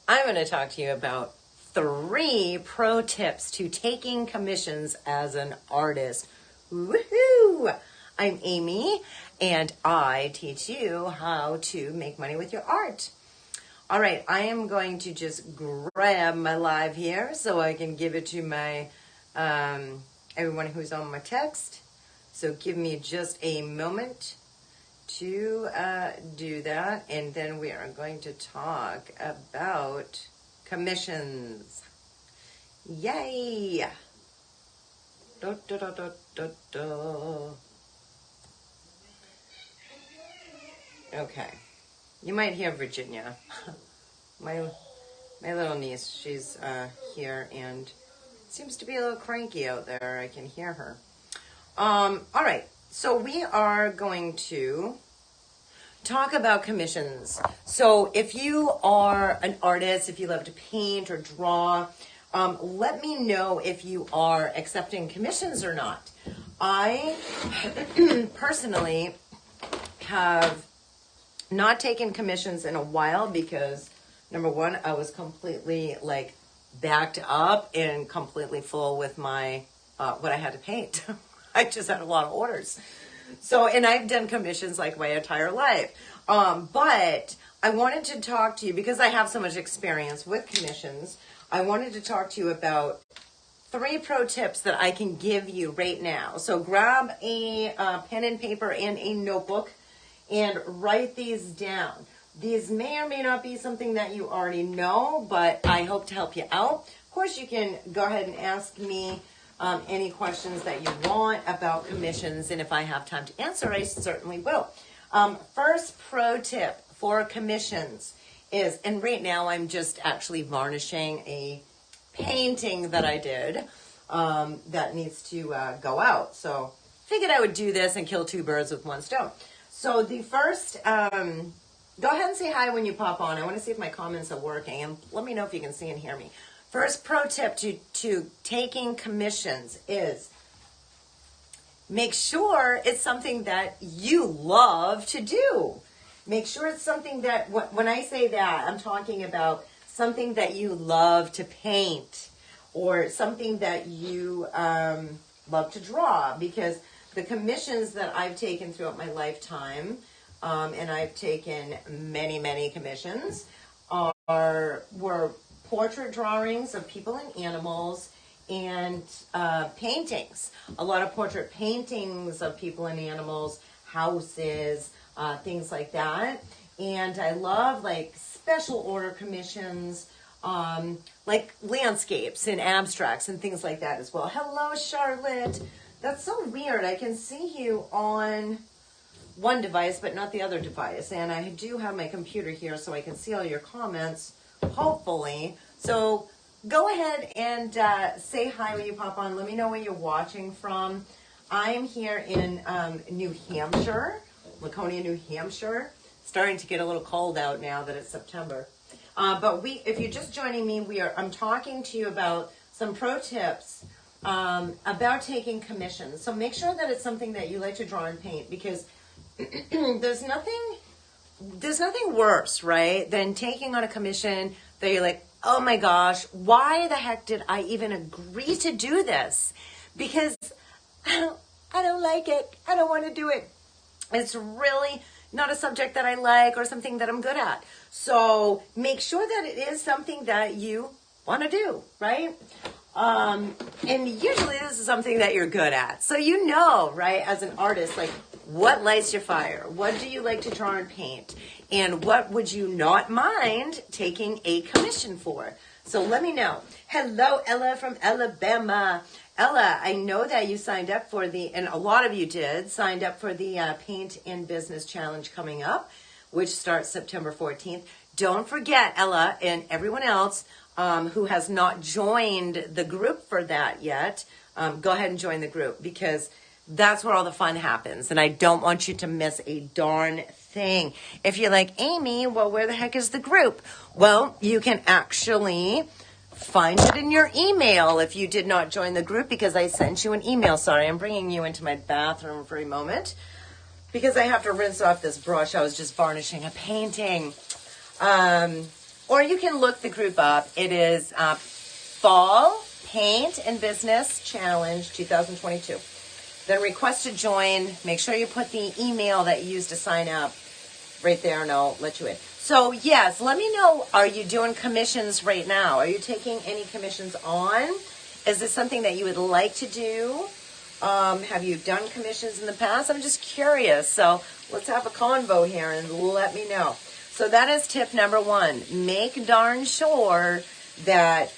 I'm going to talk to you about 3 pro tips to taking commissions as an artist. Woohoo! I'm Amy, and I teach you how to make money with your art. All right, I am going to just grab my live here so I can give it to my everyone who's on my text. So give me just a moment to do that, and then we are going to talk about commissions. Yay! Da, da, da, da, da, da. Okay, you might hear Virginia, my little niece. She's here and seems to be a little cranky out there. I can hear her. All right. So we are going to talk about commissions. So if you are an artist, if you love to paint or draw, let me know if you are accepting commissions or not. I personally have not taken commissions in a while because, number one, I was completely backed up and completely full with my what I had to paint. I just had a lot of orders. So, and I've done commissions my entire life. But I wanted to talk to you because I have so much experience with commissions. I wanted to talk to you about 3 pro tips that I can give you right now. So grab a pen and paper and a notebook and write these down. These may or may not be something that you already know, but I hope to help you out. Of course, you can go ahead and ask me any questions that you want about commissions, and if I have time to answer, I certainly will. First pro tip for commissions is, and right now I'm just actually varnishing a painting that I did that needs to go out. So figured I would do this and kill 2 birds with 1 stone. So the first, go ahead and say hi when you pop on. I want to see if my comments are working, and let me know if you can see and hear me. First pro tip to taking commissions is make sure it's something that you love to do. Make sure it's something that, when I say that, I'm talking about something that you love to paint or something that you love to draw, because the commissions that I've taken throughout my lifetime, and I've taken many, many commissions, were portrait drawings of people and animals, and paintings. A lot of portrait paintings of people and animals, houses, things like that. And I love special order commissions, like landscapes and abstracts and things like that as well. Hello, Charlotte. That's so weird. I can see you on one device, but not the other device. And I do have my computer here so I can see all your comments, hopefully. So go ahead and say hi when you pop on. Let me know where you're watching from. I am here in New Hampshire, Laconia, New Hampshire. Starting to get a little cold out now that it's September. But if you're just joining me, I'm talking to you about some pro tips about taking commissions. So make sure that it's something that you like to draw and paint, because there's nothing worse, right, than taking on a commission that you're like, oh my gosh, why the heck did I even agree to do this? Because I don't like it. I don't want to do it. It's really not a subject that I like or something that I'm good at. So make sure that it is something that you want to do, right? And usually this is something that you're good at. So you know, right, as an artist, what lights your fire? What do you like to draw and paint? And what would you not mind taking a commission for? So let me know. Hello, Ella from Alabama. Ella, I know that you signed up for and a lot of you did, signed up for the Paint in Business Challenge coming up, which starts September 14th. Don't forget, Ella, and everyone else who has not joined the group for that yet, go ahead and join the group, because that's where all the fun happens, and I don't want you to miss a darn thing. If you're like, Amy, well, where the heck is the group? Well, you can actually find it in your email if you did not join the group, because I sent you an email. Sorry, I'm bringing you into my bathroom for a moment because I have to rinse off this brush. I was just varnishing a painting. or you can look the group up. It is Fall Paint and Business Challenge 2022. Then request to join. Make sure you put the email that you used to sign up right there, and I'll let you in. So yes, let me know, are you doing commissions right now? Are you taking any commissions on? Is this something that you would like to do? Have you done commissions in the past? I'm just curious. So let's have a convo here and let me know. So that is tip number 1. Make darn sure that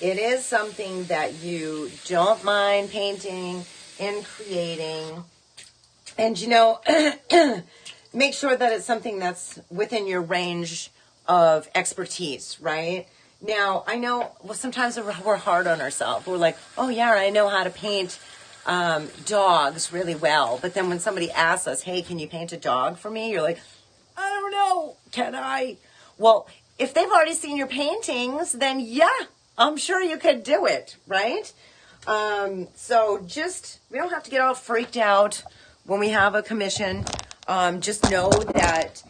it is something that you don't mind painting and creating. And, you know, make sure that it's something that's within your range of expertise, right? Now, I know sometimes we're hard on ourselves. We're like, oh, yeah, I know how to paint dogs really well. But then when somebody asks us, hey, can you paint a dog for me? You're like, I don't know. Can I? Well, if they've already seen your paintings, then yeah, I'm sure you could do it, right? So just, we don't have to get all freaked out when we have a commission. Just know that,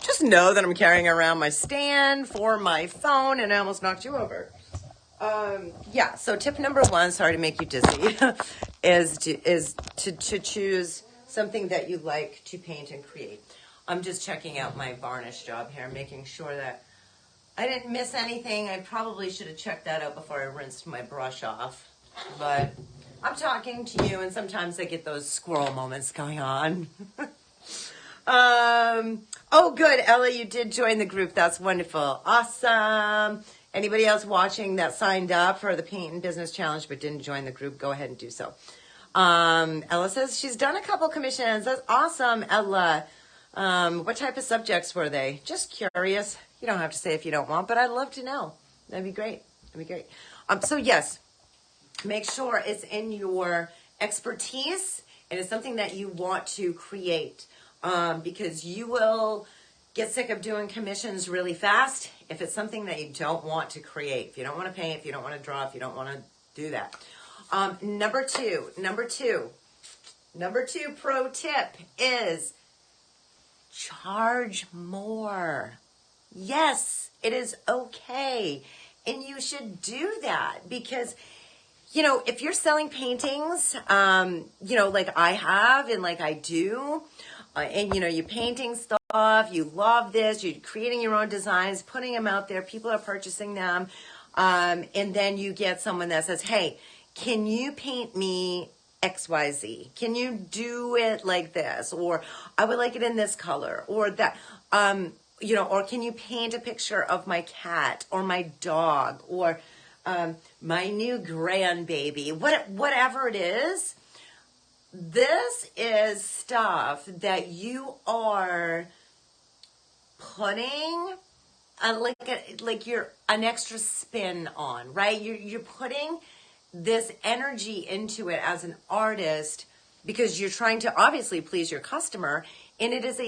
just know that I'm carrying around my stand for my phone, and I almost knocked you over. Yeah, so tip number 1, sorry to make you dizzy, is to choose something that you like to paint and create. I'm just checking out my varnish job here, making sure that I didn't miss anything. I probably should have checked that out before I rinsed my brush off. But I'm talking to you, and sometimes I get those squirrel moments going on. Oh, good, Ella, you did join the group. That's wonderful. Awesome. Anybody else watching that signed up for the Paint and Business Challenge but didn't join the group, go ahead and do so. Ella says she's done a couple commissions. That's awesome, Ella. What type of subjects were they? Just curious. You don't have to say if you don't want, but I'd love to know. That'd be great. That'd be great. So yes, make sure it's in your expertise and it's something that you want to create, because you will get sick of doing commissions really fast if it's something that you don't want to create. If you don't want to paint, if you don't want to draw, if you don't want to do that. Number two pro tip is charge more. Yes, it is okay. And you should do that because, you know, if you're selling paintings, you know, like I have and like I do, and, you know, you're painting stuff, you love this, you're creating your own designs, putting them out there, people are purchasing them, and then you get someone that says, hey, can you paint me XYZ? Can you do it like this? Or I would like it in this color or that, you know, or can you paint a picture of my cat or my dog or my new grandbaby, whatever it is. This is stuff that you are putting like you're an extra spin on, right? You're putting this energy into it as an artist because you're trying to obviously please your customer, and it's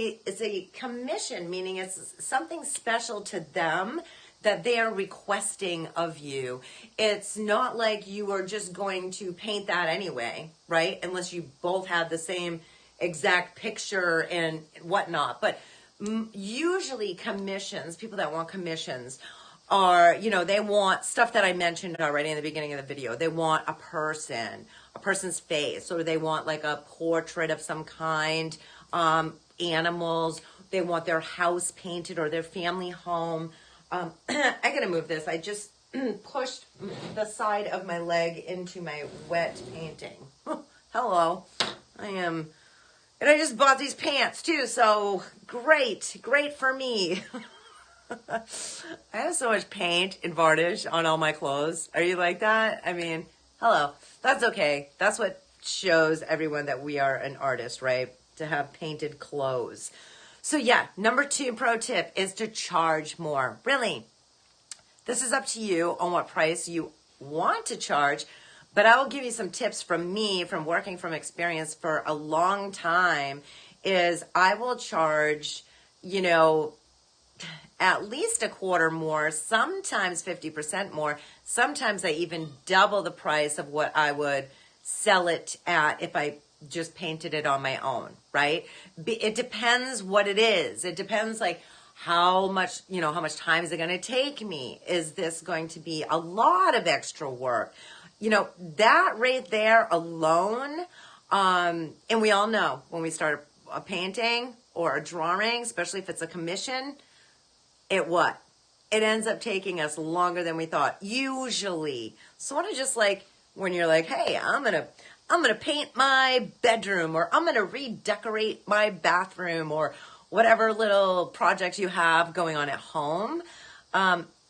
a commission, meaning it's something special to them that they are requesting of you. It's not like you are just going to paint that anyway, right? Unless you both have the same exact picture and whatnot. But usually commissions, people that want commissions are, you know, they want stuff that I mentioned already in the beginning of the video. They want a person's face, or they want like a portrait of some kind, animals. They want their house painted or their family home. I gotta move this. I just pushed the side of my leg into my wet painting. Hello. And I just bought these pants too, so great for me. I have so much paint and varnish on all my clothes. Are you like that? I mean, hello. That's okay. That's what shows everyone that we are an artist, right? To have painted clothes. So yeah, number 2 pro tip is to charge more. Really, this is up to you on what price you want to charge, but I will give you some tips from me, from working from experience for a long time, is I will charge, you know, at least a quarter more, sometimes 50% more. Sometimes I even double the price of what I would sell it at if I just painted it on my own, right? It depends what it is. It depends like How much, how much time is it going to take me? Is this going to be a lot of extra work? That right there alone, and we all know when we start a painting or a drawing, especially if it's a commission, it ends up taking us longer than we thought, usually. Sort of just like when you're like, hey, I'm gonna paint my bedroom, or I'm gonna redecorate my bathroom, or whatever little projects you have going on at home.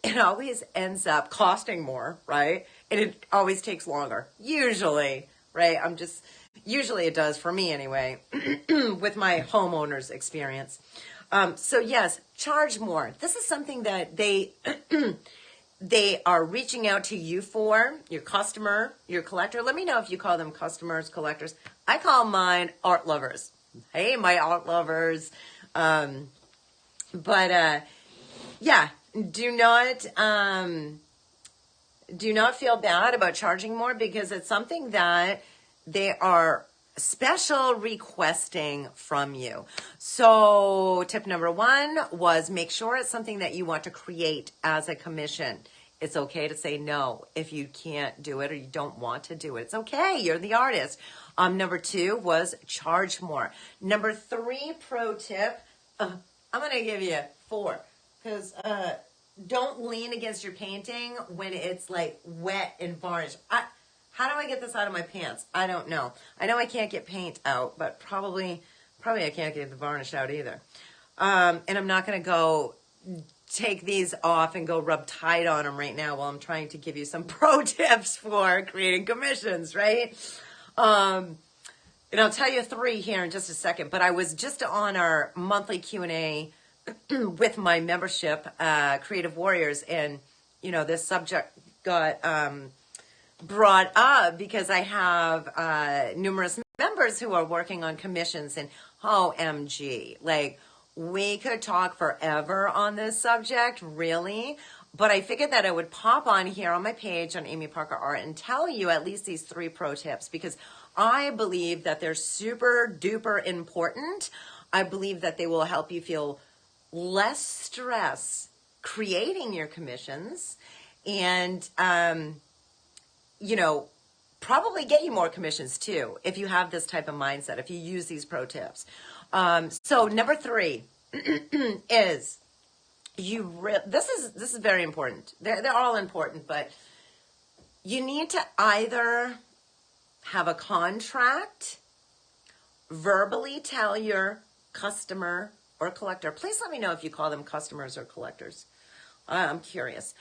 It always ends up costing more, right? And it always takes longer, usually, right? Usually it does for me anyway, with my homeowner's experience. So yes, charge more. This is something that they are reaching out to you for, your customer, your collector. Let me know if you call them customers, collectors. I call mine art lovers. Hey, my art lovers. Yeah, do not feel bad about charging more, because it's something that they are special requesting from you. So tip number 1 was make sure it's something that you want to create as a commission. It's okay to say no if you can't do it or you don't want to do it. It's okay. You're the artist. Number 2 was charge more. Number 3 pro tip, I'm going to give you 4, because don't lean against your painting when it's like wet and varnished. How do I get this out of my pants? I don't know. I know I can't get paint out, but probably I can't get the varnish out either. And I'm not going to go take these off and go rub Tide on them right now while I'm trying to give you some pro tips for creating commissions, right? And I'll tell you 3 here in just a second, but I was just on our monthly Q&A with my membership, Creative Warriors, and, this subject got brought up because I have numerous members who are working on commissions, and OMG, like, we could talk forever on this subject, really, but I figured that I would pop on here on my page on Amy Parker Art and tell you at least these 3 pro tips, because I believe that they're super duper important. I believe that they will help you feel less stress creating your commissions, and probably get you more commissions too if you have this type of mindset, if you use these pro tips. So number 3 is this is very important. They're all important, but you need to either have a contract, verbally tell your customer or collector. Please let me know if you call them customers or collectors. I'm curious.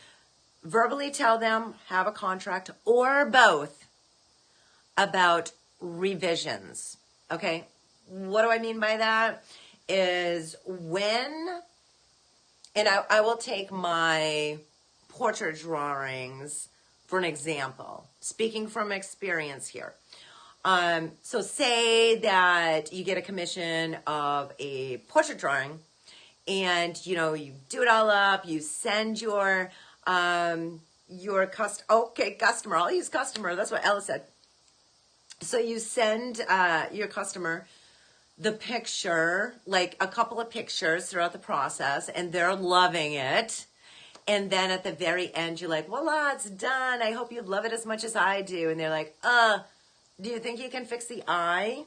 Verbally tell them, have a contract, or both, about revisions. Okay? What do I mean by that? Is when, and I will take my portrait drawings for an example, speaking from experience here. So say that you get a commission of a portrait drawing, and you do it all up, you send your customer, I'll use customer, that's what Ella said. So you send your customer the picture, like a couple of pictures throughout the process, and they're loving it. And then at the very end, you're like, voila, it's done. I hope you love it as much as I do. And they're like, do you think you can fix the eye?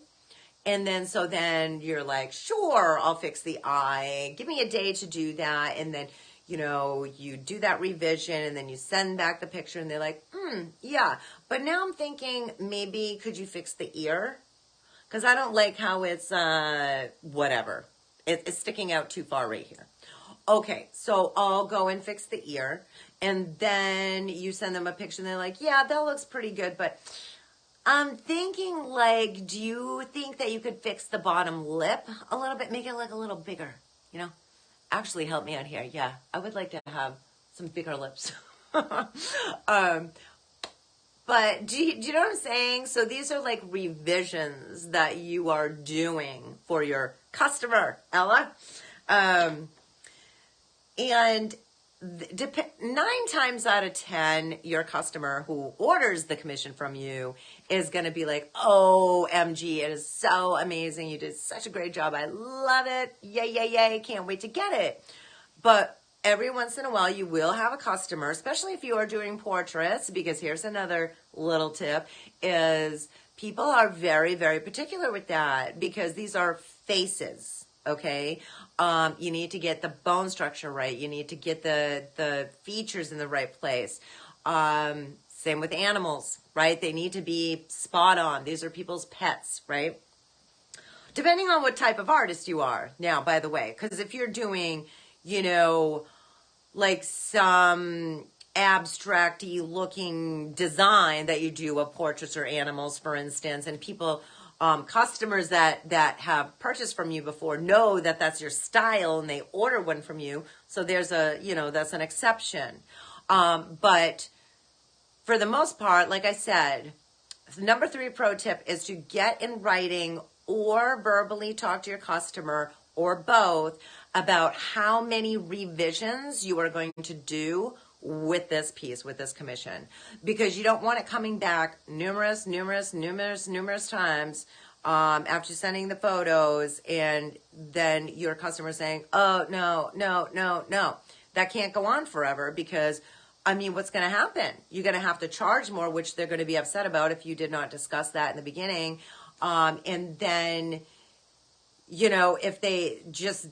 And then, so then you're like, sure, I'll fix the eye. Give me a day to do that. And then, you do that revision, and then you send back the picture, and they're like, yeah. But now I'm thinking, maybe could you fix the ear? Because I don't like how it's, whatever. It's sticking out too far right here. Okay, so I'll go and fix the ear. And then you send them a picture, and they're like, yeah, that looks pretty good, but I'm thinking, like, do you think that you could fix the bottom lip a little bit? Make it look a little bigger, Actually, help me out here. Yeah, I would like to have some bigger lips. But do you know what I'm saying? So these are like revisions that you are doing for your customer, Ella. And 9 times out of 10, your customer who orders the commission from you is going to be like, oh, MG, it is so amazing. You did such a great job. I love it. Yay, yay, yay. Can't wait to get it. But every once in a while, you will have a customer, especially if you are doing portraits, because here's another little tip, is people are very, very particular with that because these are faces, okay? You need to get the bone structure right. You need to get the features in the right place. Same with animals, right? They need to be spot on. These are people's pets, right? Depending on what type of artist you are now, by the way, because if you're doing, you know, like some abstract-y looking design that you do of portraits or animals, for instance, and people, customers that have purchased from you before know that that's your style and they order one from you. So there's a, you know, that's an exception. But for the most part, like I said, number 3 pro tip is to get in writing or verbally talk to your customer or both about how many revisions you are going to do with this piece, with this commission, because you don't want it coming back numerous times after sending the photos and then your customer saying, oh, no. That can't go on forever because, I mean, what's going to happen? You're going to have to charge more, which they're going to be upset about if you did not discuss that in the beginning. And then, you know, if they just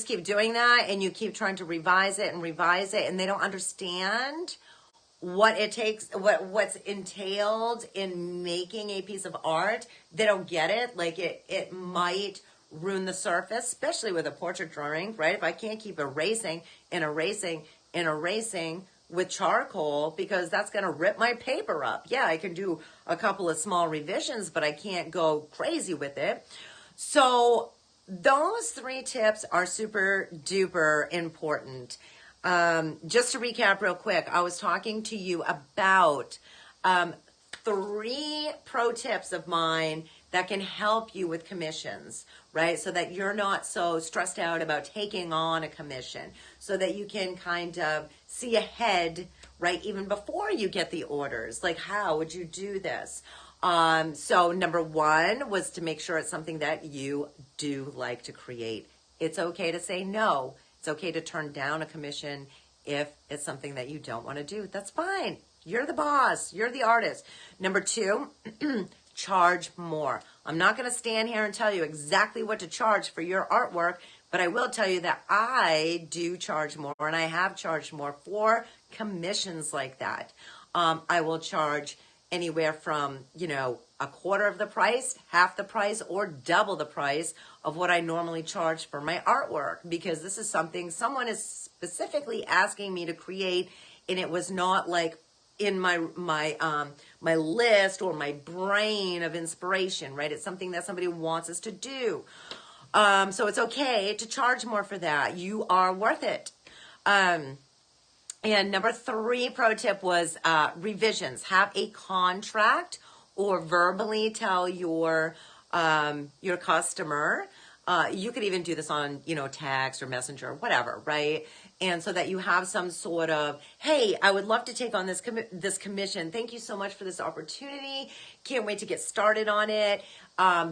keep doing that and you keep trying to revise it and they don't understand what it takes, what's entailed in making a piece of art, they don't get it. Like it might ruin the surface, especially with a portrait drawing, right? If I can't keep erasing with charcoal, because that's going to rip my paper up. Yeah, I can do a couple of small revisions, but I can't go crazy with it. So those 3 tips are super duper important. Just to recap real quick, I was talking to you about 3 pro tips of mine that can help you with commissions, right? So that you're not so stressed out about taking on a commission, so that you can kind of see ahead, right? Even before you get the orders, like how would you do this? So number 1 was to make sure it's something that you do like to create. It's okay to say no. It's okay to turn down a commission if it's something that you don't want to do. That's fine. You're the boss. You're the artist. Number 2, charge more. I'm not going to stand here and tell you exactly what to charge for your artwork, but I will tell you that I do charge more, and I have charged more for commissions like that. I will charge anywhere from, you know, a quarter of the price, half the price, or double the price of what I normally charge for my artwork, because this is something someone is specifically asking me to create, and it was not like in my list or my brain of inspiration, right? It's something that somebody wants us to do. So it's okay to charge more for that. You are worth it. And number 3 pro tip was revisions. Have a contract or verbally tell your customer. You could even do this on, you know, text or messenger or whatever, right? And so that you have some sort of, hey, I would love to take on this commission. Thank you so much for this opportunity. Can't wait to get started on it.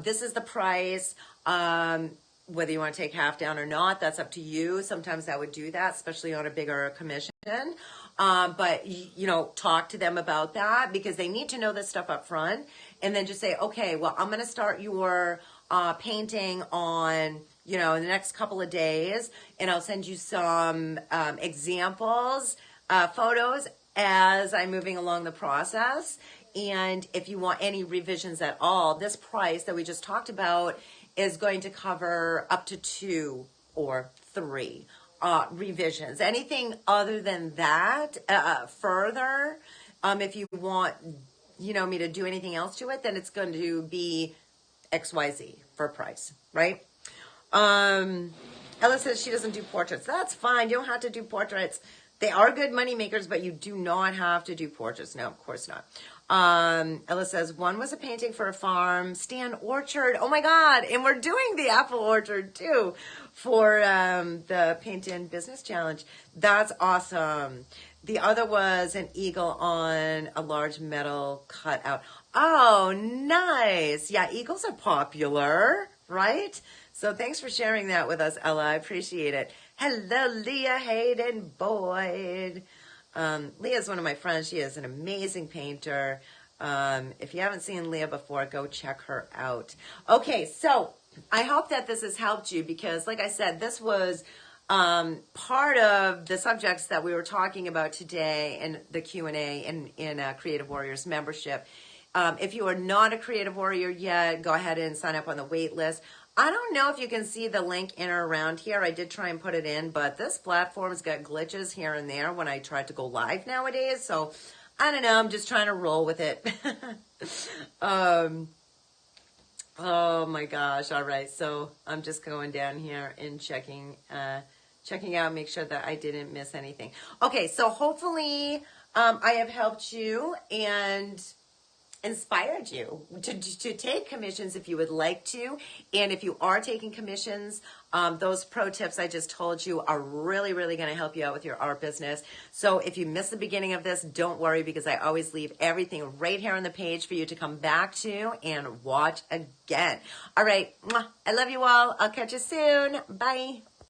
This is the price. Whether you want to take half down or not, that's up to you. Sometimes I would do that, especially on a bigger commission. But, you know, talk to them about that because they need to know this stuff up front. And then just say, okay, well, I'm going to start your painting on, you know, in the next couple of days, and I'll send you some examples, photos as I'm moving along the process. And if you want any revisions at all, this price that we just talked about is going to cover up to 2 or 3 revisions. Anything other than that, further, if you want, you know, me to do anything else to it, then it's going to be XYZ for price, right? Ella says she doesn't do portraits. That's fine. You don't have to do portraits. They are good money makers, but you do not have to do portraits. No, of course not. Ella says, one was a painting for a farm stand orchard. Oh my God. And we're doing the apple orchard too for the Paint In Business Challenge. That's awesome. The other was an eagle on a large metal cutout. Oh, nice. Yeah, eagles are popular, right? So thanks for sharing that with us, Ella. I appreciate it. Hello, Leah Hayden Boyd. Leah's one of my friends. She is an amazing painter. If you haven't seen Leah before, go check her out. Okay, so I hope that this has helped you because, like I said, this was part of the subjects that we were talking about today in the Q&A in Creative Warriors membership. If you are not a Creative Warrior yet, go ahead and sign up on the wait list. I don't know if you can see the link in or around here. I did try and put it in, but this platform's got glitches here and there when I try to go live nowadays. So I don't know. I'm just trying to roll with it. Oh my gosh. All right. So I'm just going down here and checking out, make sure that I didn't miss anything. Okay. So hopefully I have helped you and inspired you to take commissions if you would like to. And if you are taking commissions, those pro tips I just told you are really, really going to help you out with your art business. So if you missed the beginning of this, don't worry because I always leave everything right here on the page for you to come back to and watch again. All right. I love you all. I'll catch you soon. Bye.